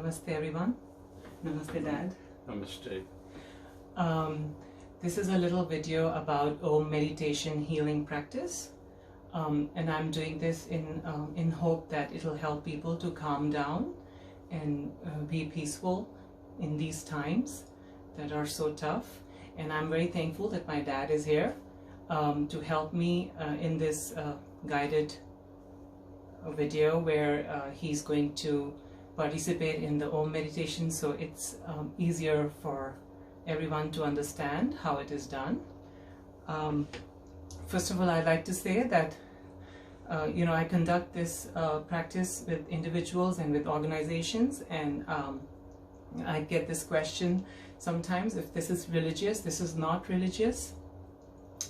Namaste everyone. Namaste Dad. Namaste. This is a little video about Om meditation healing practice, and I'm doing this in hope that it'll help people to calm down and be peaceful in these times that are so tough. And I'm very thankful that my dad is here to help me in this guided video where he's going to participate in the Om meditation, so it's easier for everyone to understand how it is done. First of all, I'd like to say that I conduct this practice with individuals and with organizations, and I get this question sometimes, if this is religious. This is not religious.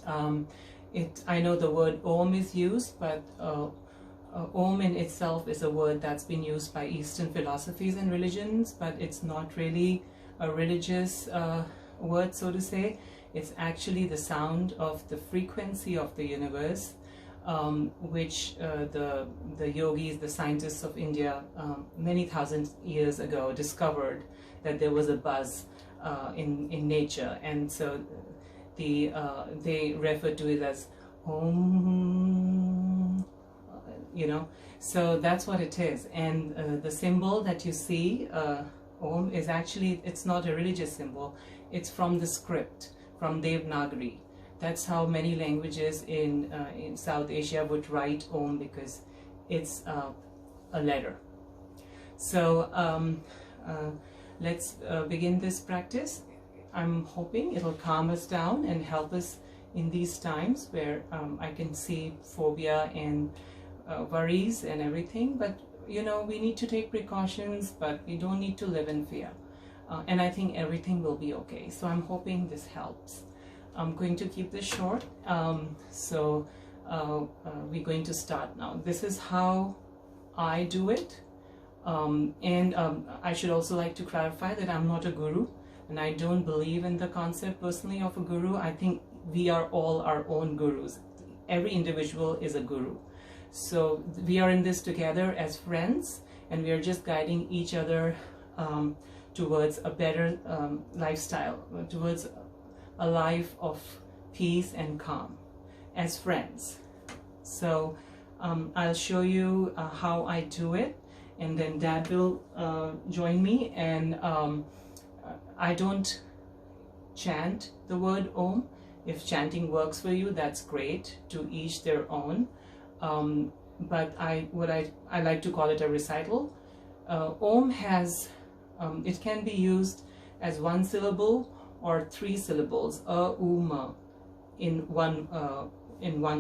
I know the word Om is used, but Om in itself is a word that's been used by Eastern philosophies and religions, but it's not really a religious word, so to say. It's actually the sound of the frequency of the universe, which the yogis, the scientists of India, many thousand years ago discovered that there was a buzz in nature, and so they refer to it as Om. So that's what it is. And the symbol that you see, Om, is actually, it's not a religious symbol. It's from the script, from Devanagari. That's how many languages in South Asia would write Om, because it's a letter. So let's begin this practice. I'm hoping it'll calm us down and help us in these times where I can see phobia and worries and everything, but we need to take precautions, but we don't need to live in fear, and I think everything will be okay. So I'm hoping this helps. I'm going to keep this short, so we're going to start now. This is how I do it, and I should also like to clarify that I'm not a guru, and I don't believe in the concept personally of a guru. I think we are all our own gurus. Every individual is a guru. So we are in this together as friends, and we are just guiding each other towards a better lifestyle, towards a life of peace and calm as friends. So I'll show you how I do it, and then Dad will join me. And I don't chant the word Om. If chanting works for you, that's great. To each their own. But I like to call it a recital. Om has, it can be used as one syllable or three syllables, uma, in one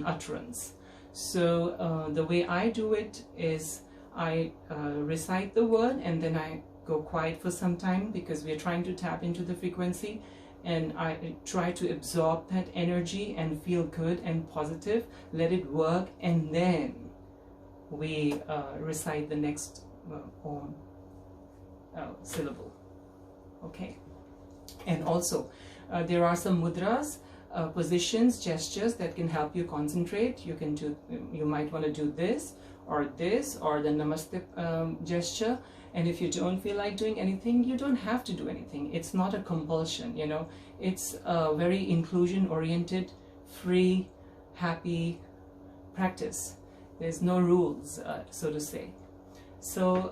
utterance. So the way I do it is I recite the word, and then I go quiet for some time, because we are trying to tap into the frequency, and I try to absorb that energy and feel good and positive, let it work, and then we recite the next Om syllable. Okay. And also there are some mudras, positions, gestures that can help you concentrate. You might want to do this, or the Namaste gesture. And if you don't feel like doing anything, you don't have to do anything. It's not a compulsion, It's a very inclusion-oriented, free, happy practice. There's no rules, so to say. So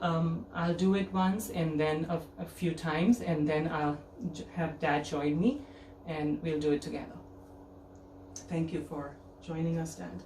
I'll do it once, and then a few times, and then I'll have Dad join me, and we'll do it together. Thank you for joining us, Dad.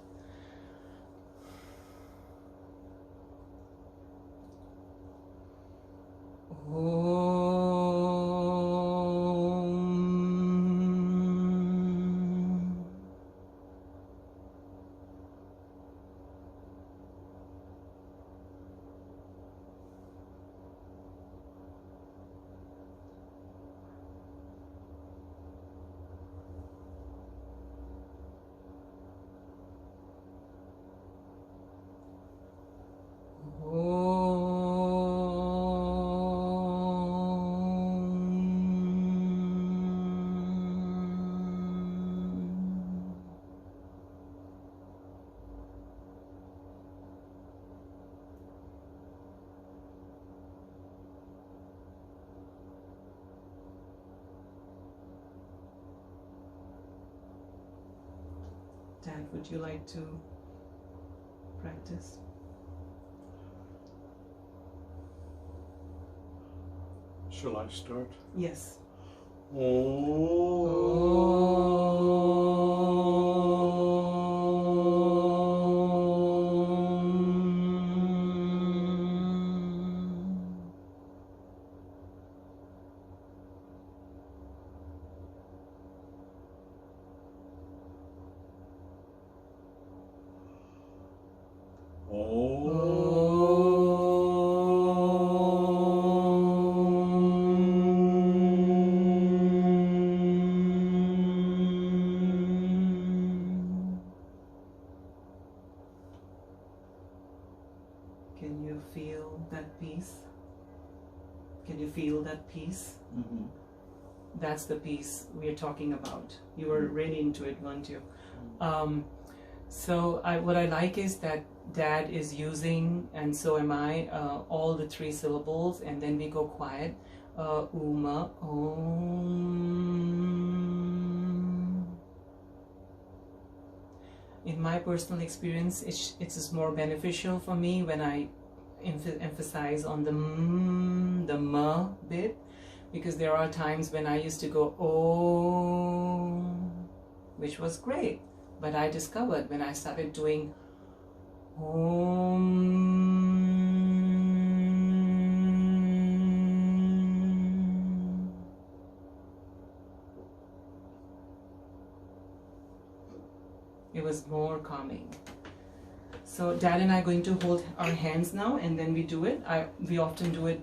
Dad, would you like to practice? Shall I start? Yes. Can you feel that peace? Can you feel that peace? Mm-hmm. That's the peace we're talking about. You were really into it, weren't you? So what I like is that Dad is using, and so am I, all the 3 syllables, and then we go quiet. Uma, Om. In my personal experience, it's just more beneficial for me when I emphasize on the ma bit, because there are times when I used to go oh, which was great, but I discovered when I started doing it was more calming. So Dad and I are going to hold our hands now, and then we do it. We often do it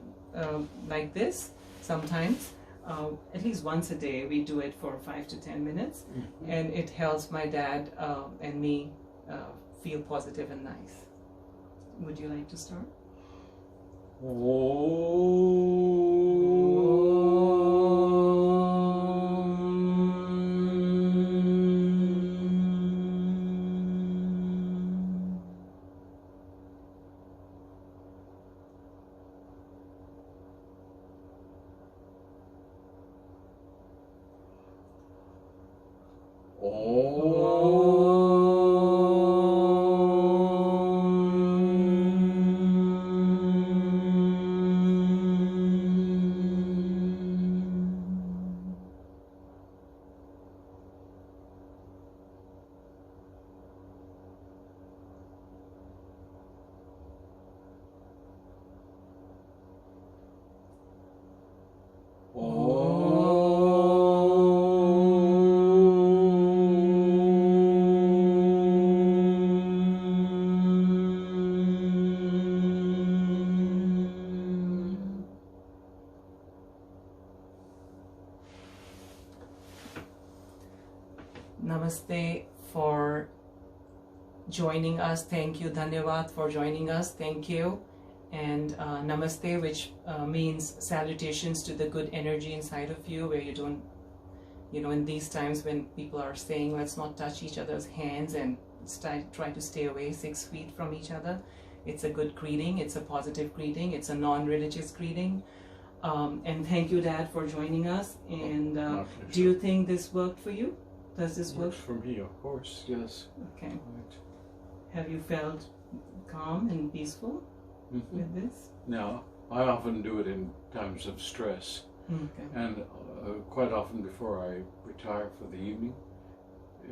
like this. Sometimes, at least once a day, we do it for 5 to 10 minutes, and it helps my dad and me feel positive and nice. Would you like to start? Namaste for joining us. Thank you. Dhanyavad for joining us. Thank you. And Namaste, which means salutations to the good energy inside of you, where you don't, in these times when people are saying, let's not touch each other's hands and try to stay away 6 feet from each other. It's a good greeting. It's a positive greeting. It's a non-religious greeting. And thank you, Dad, for joining us. And do you think this worked for you? Does this work? Works for me, of course, yes. Okay. Right. Have you felt calm and peaceful with this? Now, I often do it in times of stress. Okay. And quite often before I retire for the evening,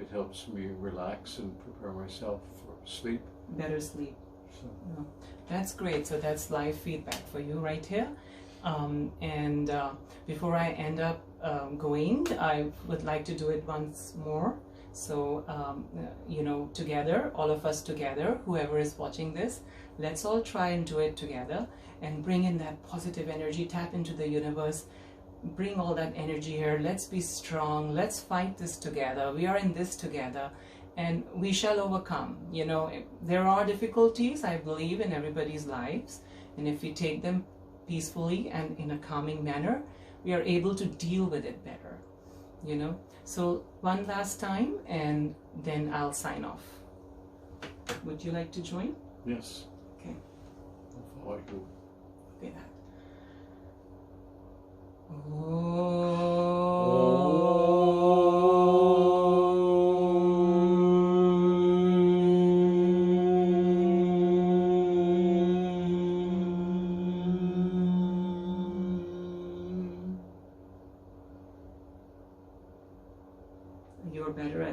it helps me relax and prepare myself for sleep. Better sleep. So. Yeah. That's great. So that's live feedback for you right here. Before I end up going, I would like to do it once more. So, together, all of us together, whoever is watching this, let's all try and do it together and bring in that positive energy, tap into the universe, bring all that energy here. Let's be strong. Let's fight this together. We are in this together and we shall overcome. There are difficulties, I believe, in everybody's lives. And if we take them peacefully and in a calming manner, we are able to deal with it better, So one last time, and then I'll sign off. Would you like to join? Yes. Okay. I'll follow you. Okay, that.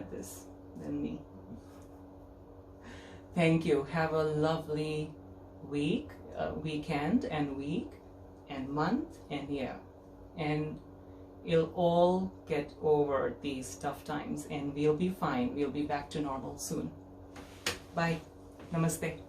at this than me. Thank you. Have a lovely week, weekend and week and month and year. And you'll all get over these tough times and we'll be fine. We'll be back to normal soon. Bye. Namaste.